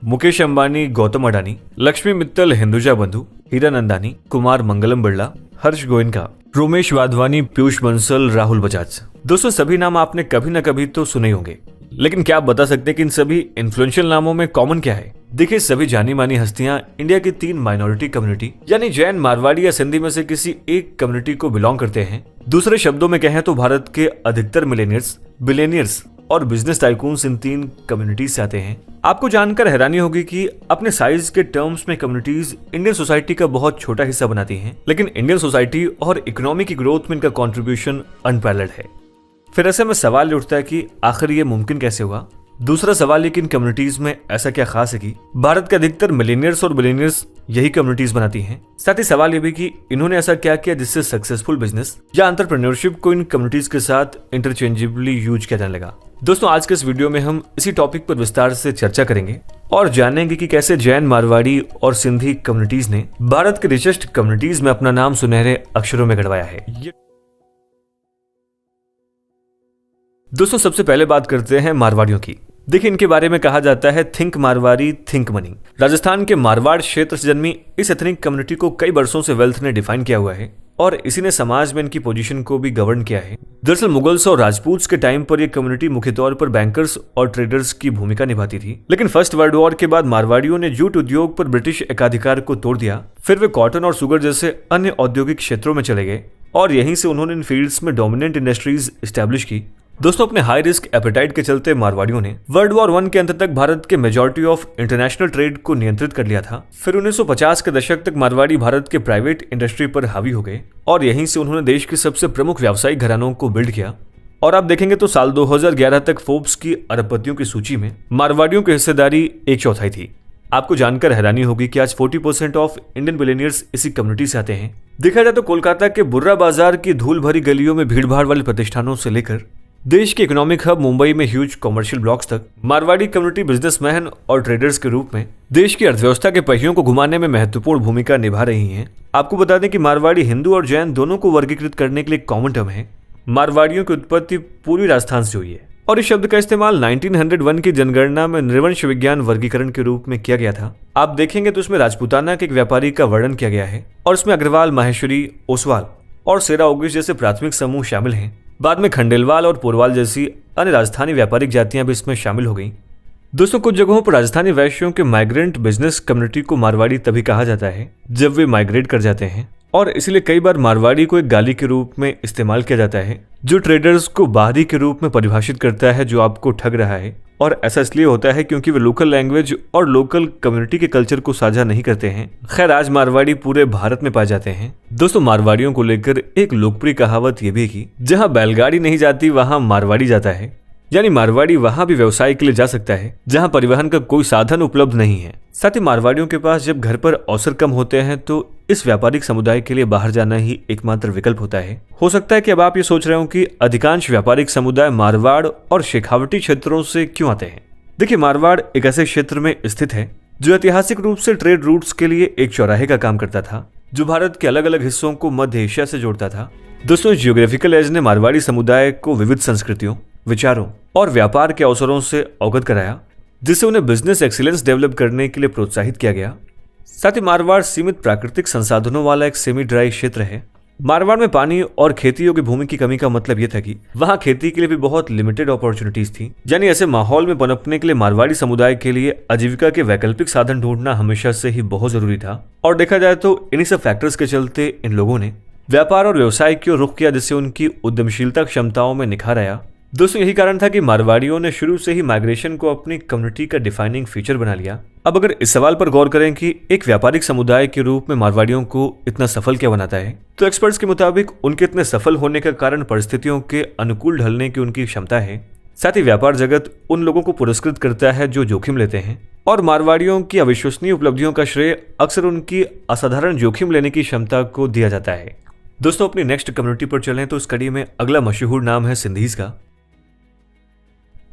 मुकेश अंबानी, गौतम अडानी, लक्ष्मी मित्तल, हिंदुजा बंधु, हीरानंदानी, कुमार मंगलम बिरला, हर्ष गोयनका, रोमेश वाधवानी, पीयूष बंसल, राहुल बजाज। दोस्तों सभी नाम आपने कभी न कभी तो सुने होंगे, लेकिन क्या आप बता सकते हैं कि इन सभी इन्फ्लुएंशियल नामों में कॉमन क्या है? देखिए, सभी जानी मानी हस्तियां इंडिया की 3 माइनॉरिटी कम्युनिटी यानी जैन, मारवाड़ी या सिंधी में से किसी एक कम्युनिटी को बिलोंग करते हैं। दूसरे शब्दों में कहें तो भारत के अधिकतर मिलेनियर्स, बिलियनियर्स और बिजनेस टाइकून्स इन 3 कम्युनिटीज से आते हैं। आपको जानकर हैरानी होगी कि अपने साइज के टर्म्स में कम्युनिटीज इंडियन सोसाइटी का बहुत छोटा हिस्सा बनाती हैं, लेकिन इंडियन सोसाइटी और इकोनॉमी की ग्रोथ में इनका कंट्रीब्यूशन अनपैरेलल्ड है। फिर ऐसे में सवाल उठता है कि आखिर ये मुमकिन कैसे हुआ? दूसरा सवाल है कि इन कम्युनिटीज में ऐसा क्या खास है कि भारत के अधिकतर मिलेनियर्स और बिलियनियर्स यही कम्युनिटीज बनाती हैं। साथ ही सवाल ये भी कि इन्होंने ऐसा क्या किया जिससे सक्सेसफुल बिजनेस या एंटरप्रेन्योरशिप को इन कम्युनिटीज के साथ इंटरचेंजेबली यूज किया जाने लगा। दोस्तों आज के इस वीडियो में हम इसी टॉपिक पर विस्तार से चर्चा करेंगे और जानेंगे कि कैसे जैन, मारवाड़ी और सिंधी कम्युनिटीज ने भारत के रिचेस्ट कम्युनिटीज में अपना नाम सुनहरे अक्षरों में गढ़वाया है। दोस्तों सबसे पहले बात करते हैं मारवाड़ियों की। देखिए, इनके बारे में कहा जाता है think Marwari think money. Rajasthan के मारवाड़ क्षेत्र से जन्मी इस एथनिक कम्युनिटी को कई वर्षों से वेल्थ ने डिफाइन किया हुआ है और इसी ने समाज में इनकी पोजीशन को भी गवर्न किया है। दरअसल मुगल्स और राजपूत्स के टाइम पर यह कम्युनिटी मुख्य तौर पर बैंकर्स और ट्रेडर्स की भूमिका निभाती थी, लेकिन फर्स्ट वर्ल्ड वॉर के बाद मारवाड़ियों ने जूट उद्योग पर ब्रिटिश एकाधिकार को तोड़ दिया। फिर वे कॉटन और शुगर जैसे अन्य औद्योगिक क्षेत्रों में चले गए और यहीं से उन्होंने इन फील्ड्स में डोमिनेंट इंडस्ट्रीज एस्टेब्लिश की। दोस्तों अपने हाई रिस्क एपेटाइट के चलते मारवाड़ियों ने वर्ल्ड वॉर 1 के अंत तक भारत के मेजॉरिटी ऑफ इंटरनेशनल ट्रेड को नियंत्रित कर लिया था। फिर 1950 के दशक तक मारवाड़ी भारत के प्राइवेट इंडस्ट्री पर हावी हो गए और यहीं से उन्होंने देश के सबसे प्रमुख व्यावसायिक घरानों को बिल्ड किया। और आप देखेंगे तो साल 2011 तक फोर्ब्स की अरबपतियों की सूची में मारवाड़ियों की हिस्सेदारी 1/4 थी। आपको जानकर हैरानी होगी कि आज 40% ऑफ इंडियन बिलियनियर्स इसी कम्युनिटी से आते हैं। देखा जाए तो कोलकाता के बुर्रा बाजार की धूल भरी गलियों में भीड़ भाड़ वाले प्रतिष्ठानों से लेकर देश के इकोनॉमिक हब मुंबई में ह्यूज कॉमर्शियल ब्लॉक्स तक मारवाड़ी कम्युनिटी बिजनेसमैन और ट्रेडर्स के रूप में देश की अर्थव्यवस्था के पहियों को घुमाने में महत्वपूर्ण भूमिका निभा रही हैं। आपको बता दें कि मारवाड़ी हिंदू और जैन दोनों को वर्गीकृत करने के लिए कॉमन टर्म है। मारवाड़ियों की उत्पत्ति पूरी राजस्थान से हुई है और इस शब्द का इस्तेमाल 1901 की जनगणना में नृवंश विज्ञान वर्गीकरण के रूप में किया गया था। आप देखेंगे तो इसमें राजपूताना के एक व्यापारी का वर्णन किया गया है और इसमें अग्रवाल, माहेश्वरी, ओसवाल और सेरा ओगिस जैसे प्राथमिक समूह शामिल हैं। बाद में खंडेलवाल और पोरवाल जैसी अन्य राजस्थानी व्यापारिक जातियां भी इसमें शामिल हो गईं। दोस्तों कुछ जगहों पर राजस्थानी वैश्यों के माइग्रेंट बिजनेस कम्युनिटी को मारवाड़ी तभी कहा जाता है जब वे माइग्रेट कर जाते हैं और इसलिए कई बार मारवाड़ी को एक गाली के रूप में इस्तेमाल किया जाता है जो ट्रेडर्स को बाहरी के रूप में परिभाषित करता है जो आपको ठग रहा है। और ऐसा इसलिए होता है क्योंकि वे लोकल लैंग्वेज और लोकल कम्युनिटी के कल्चर को साझा नहीं करते हैं। खैर आज मारवाड़ी पूरे भारत में पाए जाते हैं। दोस्तों मारवाड़ियों को लेकर एक लोकप्रिय कहावत यह भी है कि जहां बैलगाड़ी नहीं जाती वहां मारवाड़ी जाता है, यानी मारवाड़ी वहां भी व्यवसाय के लिए जा सकता है जहां परिवहन का कोई साधन उपलब्ध नहीं है। साथ ही मारवाड़ियों के पास जब घर पर अवसर कम होते हैं तो इस व्यापारिक समुदाय के लिए बाहर जाना ही एकमात्र विकल्प होता है। हो सकता है कि अब आप ये सोच रहे हो कि अधिकांश व्यापारिक समुदाय मारवाड़ और शेखावटी क्षेत्रों से क्यों आते हैं। देखिए, मारवाड़ एक ऐसे क्षेत्र में स्थित है जो ऐतिहासिक रूप से ट्रेड रूट्स के लिए एक चौराहे का काम करता था जो भारत के अलग अलग हिस्सों को मध्य एशिया से जोड़ता था। दोस्तों जियोग्राफिकल एज ने मारवाड़ी समुदाय को विविध संस्कृतियों, विचारों और व्यापार के अवसरों से अवगत कराया जिससे उन्हें बिजनेस एक्सीलेंस डेवलप करने के लिए प्रोत्साहित किया गया। साथ ही मारवाड़ सीमित प्राकृतिक संसाधनों वाला एक सेमी ड्राई क्षेत्र है। मारवाड़ में पानी और खेती योग्य भूमि की कमी का मतलब यह था कि वहां खेती के लिए भी बहुत लिमिटेड अपॉर्चुनिटीज थी। यानी ऐसे माहौल में पनपने के लिए मारवाड़ी समुदाय के लिए आजीविका के वैकल्पिक साधन ढूंढना हमेशा से ही बहुत जरूरी था। और देखा जाए तो इन्हीं सब फैक्टर्स के चलते इन लोगों ने व्यापार और व्यवसाय की ओर रुख किया जिससे उनकी उद्यमशीलता क्षमताओं में निखार आया। दोस्तों यही कारण था कि मारवाड़ियों ने शुरू से ही माइग्रेशन को अपनी कम्युनिटी का डिफाइनिंग फीचर बना लिया। अब अगर इस सवाल पर गौर करें कि एक व्यापारिक समुदाय के रूप में मारवाड़ियों को इतना सफल क्या बनाता है, तो एक्सपर्ट्स के मुताबिक उनके इतने सफल होने का कारण परिस्थितियों के अनुकूल ढलने की उनकी क्षमता है। साथ ही व्यापार जगत उन लोगों को पुरस्कृत करता है जो जोखिम लेते हैं और मारवाड़ियों की अविश्वसनीय उपलब्धियों का श्रेय अक्सर उनकी असाधारण जोखिम लेने की क्षमता को दिया जाता है। दोस्तों अपनी नेक्स्ट कम्युनिटी पर चलें तो इस कड़ी में अगला मशहूर नाम है सिंधीज का।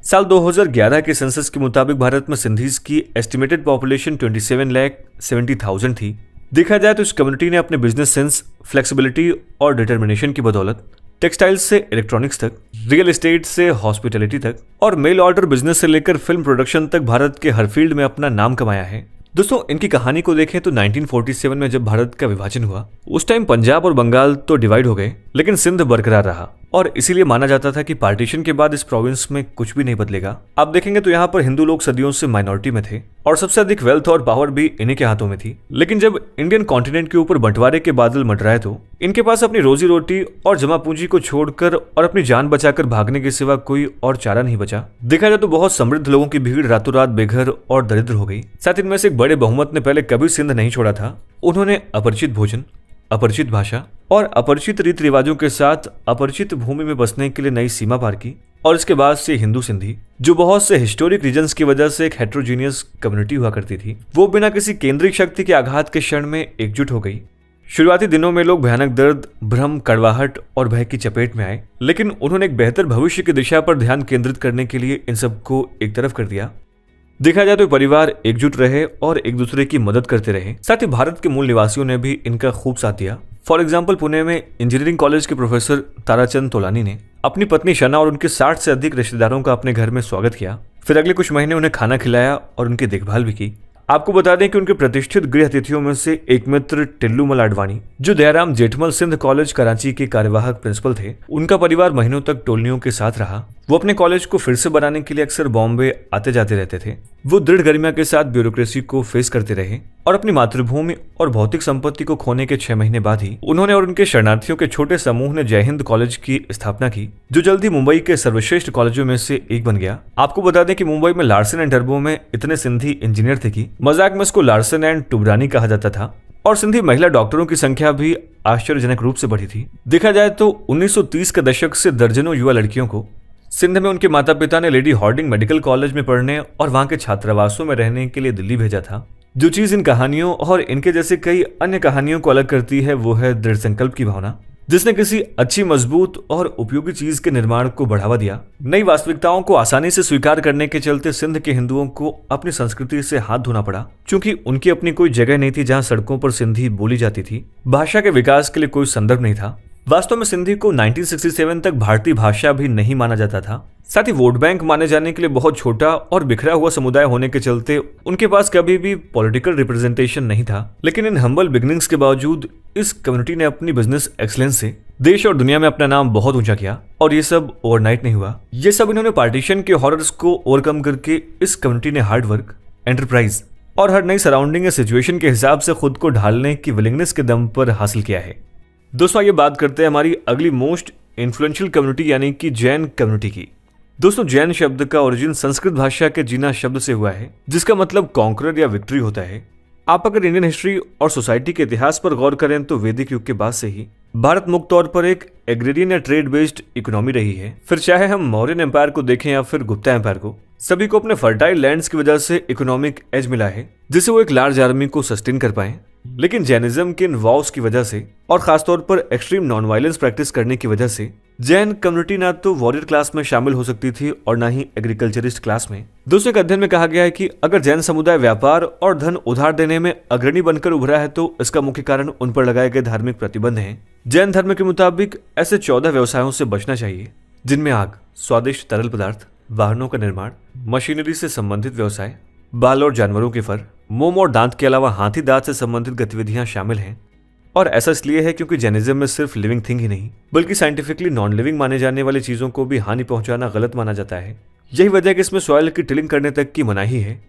साल 2011 के सेंसस के मुताबिक भारत में सिंधीज की एस्टिमेटेड पॉपुलेशन 27,70,000 थी। देखा जाए तो इस कम्युनिटी ने अपने बिजनेस सेंस, फ्लेक्सिबिलिटी और डिटर्मिनेशन की बदौलत टेक्सटाइल्स से इलेक्ट्रॉनिक्स तक, रियल एस्टेट से हॉस्पिटैलिटी तक और मेल ऑर्डर बिजनेस से लेकर फिल्म प्रोडक्शन तक भारत के हर फील्ड में अपना नाम कमाया है। दोस्तों, इनकी कहानी को देखें तो 1947 में जब भारत का विभाजन हुआ उस टाइम पंजाब और बंगाल तो डिवाइड हो गए, लेकिन सिंध बरकरार रहा और इसीलिए माना जाता था कि पार्टीशन के बाद इस प्रोविंस में कुछ भी नहीं बदलेगा। आप देखेंगे तो यहाँ पर हिंदू लोग सदियों से माइनॉरिटी में थे और सबसे अधिक वेल्थ और पावर भी इन्हीं के हाथों में थी। लेकिन जब इंडियन कॉन्टिनेंट के ऊपर बंटवारे के बादल मंडराए तो इनके पास अपनी रोजी रोटी और जमा पूंजी को छोड़कर और अपनी जान बचाकर भागने के सिवा कोई और चारा नहीं बचा। देखा जाए तो बहुत समृद्ध लोगों की भीड़ रातों रात बेघर और दरिद्र हो गई। साथ इनमें से एक बड़े बहुमत ने पहले कभी सिंध नहीं छोड़ा था। उन्होंने अपरिचित भोजन, अपरिचित भाषा और अपरिचित रीति रिवाजों के साथ अपरिचित भूमि में बसने के लिए नई सीमा पार की और इसके बाद से हिंदू सिंधी, जो बहुत से हिस्टोरिक रीजन्स की वजह से एक हेट्रोजीनियस कम्युनिटी हुआ करती थी, वो बिना किसी केंद्रिक शक्ति के आघात के क्षण में एकजुट हो गई। शुरुआती दिनों में लोग भयानक दर्द, भ्रम, कड़वाहट और भय की चपेट में आए, लेकिन उन्होंने एक बेहतर भविष्य की दिशा पर ध्यान केंद्रित करने के लिए इन सबको एक तरफ कर दिया। देखा जाए तो परिवार एकजुट रहे और एक दूसरे की मदद करते रहे। साथ ही भारत के मूल निवासियों ने भी इनका खूब साथ दिया। फॉर एग्जाम्पल, पुणे में इंजीनियरिंग कॉलेज के प्रोफेसर ताराचंद तोलानी ने अपनी पत्नी शना और उनके 60 से अधिक रिश्तेदारों का अपने घर में स्वागत किया। फिर अगले कुछ महीने उन्हें खाना खिलाया और उनकी देखभाल भी की। आपको बता दें कि उनके प्रतिष्ठित गृह अतिथियों में से एक मित्र टिल्लूमल आडवाणी, जो दयाराम जेठमल सिंध कॉलेज कराची के कार्यवाहक प्रिंसिपल थे, उनका परिवार महीनों तक टोलियों के साथ रहा। वो अपने कॉलेज को फिर से बनाने के लिए अक्सर बॉम्बे आते जाते रहते थे। वो दृढ़ गरिमा के साथ ब्यूरोक्रेसी को फेस करते रहे और अपनी मातृभूमि और भौतिक संपत्ति को खोने के 6 महीने बाद ही उन्होंने और उनके शरणार्थियों के छोटे समूह ने जय हिंद कॉलेज की स्थापना की, जो जल्दी मुंबई के सर्वश्रेष्ठ कॉलेजों में से एक बन गया। आपको बता दें कि मुंबई में लार्सन एंड टर्बो में इतने सिंधी इंजीनियर थे कि मजाक में इसको लार्सन एंड टुबरानी कहा जाता था और सिंधी महिला डॉक्टरों की संख्या भी आश्चर्यजनक रूप से बढ़ी थी। देखा जाए तो 1930 के दशक से दर्जनों युवा लड़कियों को सिंध में उनके माता पिता ने लेडी हार्डिंग मेडिकल कॉलेज में पढ़ने और वहां के छात्रावासों में रहने के लिए दिल्ली भेजा था। जो चीज इन कहानियों और इनके जैसे कई अन्य कहानियों को अलग करती है वो है दृढ़ संकल्प की भावना, जिसने किसी अच्छी, मजबूत और उपयोगी चीज के निर्माण को बढ़ावा दिया। नई वास्तविकताओं को आसानी से स्वीकार करने के चलते सिंध के हिंदुओं को अपनी संस्कृति से हाथ धोना पड़ा, क्योंकि उनकी अपनी कोई जगह नहीं थी जहां सड़कों पर सिंधी बोली जाती थी। भाषा के विकास के लिए कोई संदर्भ नहीं था। वास्तव में सिंधी को 1967 तक भारतीय भाषा भी नहीं माना जाता था। साथ ही वोट बैंक माने जाने के लिए बहुत छोटा और बिखरा हुआ समुदाय होने के चलते उनके पास कभी भी पॉलिटिकल रिप्रेजेंटेशन नहीं था। लेकिन इन हम्बल बिगनिंग्स के बावजूद इस कम्युनिटी ने अपनी बिजनेस एक्सीलेंस से देश और दुनिया में अपना नाम बहुत ऊंचा किया और ये सब ओवरनाइट नहीं हुआ। ये सब इन्होंने पार्टीशन के हॉरर्स को ओवरकम करके इस कम्युनिटी ने हार्ड वर्क, एंटरप्राइज और हर नई सराउंडिंग या सिचुएशन के हिसाब से खुद को ढालने की विलिंगनेस के दम पर हासिल किया है। दोस्तों, ये बात करते हैं हमारी अगली मोस्ट इन्फ्लुएंशियल कम्युनिटी यानी कि जैन कम्युनिटी की। दोस्तों, जैन शब्द का ओरिजिन संस्कृत भाषा के जीना शब्द से हुआ है, जिसका मतलब कॉन्करर या विक्ट्री होता है। आप अगर इंडियन हिस्ट्री और सोसाइटी के इतिहास पर गौर करें तो वैदिक युग के बाद से ही भारत मुक्त तौर पर एक एग्रेरियन या ट्रेड बेस्ड इकोनॉमी रही है। फिर चाहे हम मौर्यन एम्पायर को देखें या फिर गुप्ता एम्पायर को, सभी को अपने फर्टाइल लैंड्स की वजह से इकोनॉमिक एज मिला है, जिससे वो एक लार्ज आर्मी को सस्टेन कर पाए। लेकिन जैनिज्म के इन वॉर्स की वजह से और खासतौर पर एक्सट्रीम नॉन वायलेंस प्रैक्टिस करने की वजह से जैन कम्युनिटी ना तो वॉरियर क्लास में शामिल हो सकती थी और ना ही एग्रीकल्चरिस्ट क्लास में। दोस्तों, एक अध्ययन में कहा गया है कि अगर जैन समुदाय व्यापार और धन उधार देने में अग्रणी बनकर उभरा है तो इसका मुख्य कारण उन पर लगाए गए धार्मिक प्रतिबंध हैं। जैन धर्म के मुताबिक ऐसे 14 व्यवसायों से बचना चाहिए, जिनमें आग, स्वादिष्ट तरल पदार्थ, वाहनों का निर्माण, मशीनरी से संबंधित व्यवसाय, बाल और जानवरों के फर, मोम और दांत के अलावा हाथी दांत से संबंधित गतिविधियां शामिल हैं। और ऐसा इसलिए है क्योंकि जैनिज्म में सिर्फ लिविंग थिंग ही नहीं बल्कि साइंटिफिकली नॉन लिविंग माने जाने वाली चीजों को भी हानि पहुंचाना गलत माना जाता है। यही वजह है कि इसमें सॉइल की टिलिंग करने तक की मनाही है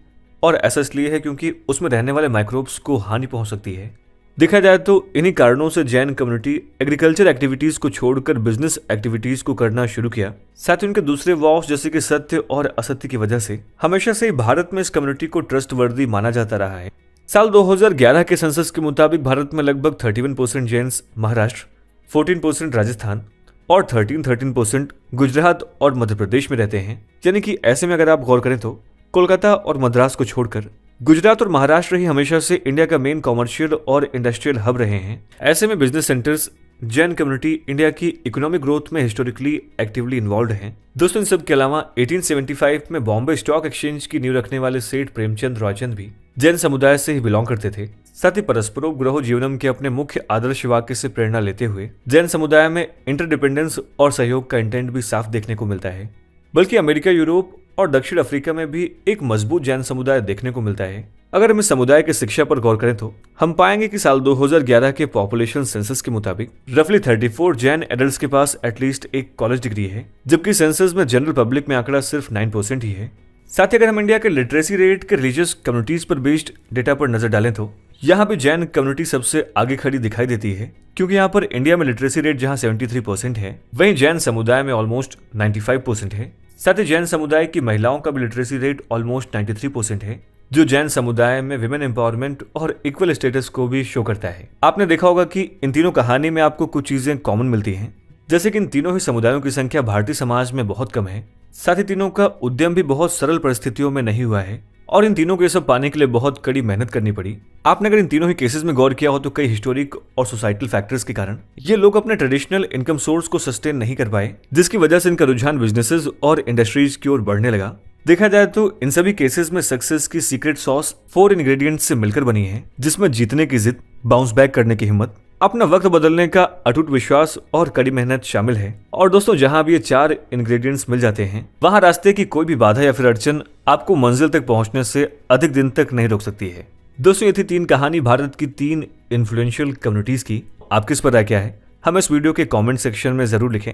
और ऐसा इसलिए है क्योंकि उसमें रहने वाले माइक्रोब्स को हानि पहुंच सकती है। देखा जाए तो इन्हीं कारणों से जैन कम्युनिटी एग्रीकल्चर एक्टिविटीज को छोड़कर बिजनेस एक्टिविटीज को करना शुरू किया। साथ ही उनके दूसरे वॉर्स जैसे कि सत्य और असत्य की वजह से हमेशा से ही भारत में इस कम्युनिटी को ट्रस्टवर्दी माना जाता रहा है। साल 2011 के सेंसस के मुताबिक भारत में लगभग 31% जैन्स महाराष्ट्र, 14% राजस्थान और 13% गुजरात और मध्य प्रदेश में रहते हैं। यानी कि ऐसे में अगर आप गौर करें तो कोलकाता और मद्रास को छोड़कर गुजरात और महाराष्ट्र ही हमेशा से इंडिया का मेन कॉमर्शियल और इंडस्ट्रियल हब रहे हैं। ऐसे में business centres Jain community India की इकोनॉमिक ग्रोथ में हिस्टोरिकली एक्टिवली इन्वॉल्व हैं। दोस्तों, इन सब के अलावा 1875 में बॉम्बे स्टॉक एक्सचेंज की नींव रखने वाले सेठ प्रेमचंद रॉयचंद भी जैन समुदाय से ही बिलोंग करते थे। साथ ही परस्परोग्रहो जीवनम के अपने मुख्य आदर्श वाक्य से प्रेरणा लेते हुए जैन समुदाय में इंटरडिपेंडेंस और सहयोग का इंटेंट भी साफ देखने को मिलता है। बल्कि अमेरिका, यूरोप और दक्षिण अफ्रीका में भी एक मजबूत जैन समुदाय देखने को मिलता है। अगर हम इस समुदाय की शिक्षा पर गौर करें तो हम पाएंगे कि साल 2011 के पॉपुलेशन सेंसस के मुताबिक रफली 34 जैन एडल्ट्स के पास एटलीस्ट एक कॉलेज डिग्री है, जबकि सेंसस में जनरल पब्लिक में आंकड़ा सिर्फ 9% ही है। साथ ही अगर हम इंडिया के लिटरेसी रेट के रिलीजियस कम्युनिटीज पर बेस्ड डेटा पर नजर डालें तो यहाँ भी जैन कम्युनिटी सबसे आगे खड़ी दिखाई देती है, क्योंकि यहाँ पर इंडिया में लिटरेसी रेट जहाँ 73% है, वहीं जैन समुदाय में ऑलमोस्ट 95% है। साथ ही जैन समुदाय की महिलाओं का भी लिटरेसी रेट ऑलमोस्ट 93% है, जो जैन समुदाय में विमेन एम्पावरमेंट और इक्वल स्टेटस को भी शो करता है। आपने देखा होगा कि इन तीनों कहानी में आपको कुछ चीजें कॉमन मिलती हैं, जैसे कि इन तीनों ही समुदायों की संख्या भारतीय समाज में बहुत कम है। साथ ही तीनों का उद्यम भी बहुत सरल परिस्थितियों में नहीं हुआ है और इन तीनों को ये सब पाने के लिए बहुत कड़ी मेहनत करनी पड़ी। आपने अगर इन तीनों ही केसेस में गौर किया हो तो कई हिस्टोरिक और सोसाइटल फैक्टर्स के कारण ये लोग अपने ट्रेडिशनल इनकम सोर्स को सस्टेन नहीं कर पाए, जिसकी वजह से इनका रुझान बिजनेसेस और इंडस्ट्रीज की ओर बढ़ने लगा। देखा जाए तो इन सभी केसेस में सक्सेस की सीक्रेट सॉस 4 इंग्रेडिएंट्स से मिलकर बनी है, जिसमें जीतने की जिद, बाउंस बैक करने की हिम्मत, अपना वक्त बदलने का अटूट विश्वास और कड़ी मेहनत शामिल है। और दोस्तों, जहां भी ये 4 इंग्रेडिएंट्स मिल जाते हैं, वहां रास्ते की कोई भी बाधा या फिर अड़चन आपको मंजिल तक पहुंचने से अधिक दिन तक नहीं रोक सकती है। दोस्तों, ये थी 3 कहानी भारत की 3 इन्फ्लुएंशियल कम्युनिटीज की। आपकी इस पर राय क्या है? हमें इस वीडियो के कमेंट सेक्शन में जरूर लिखें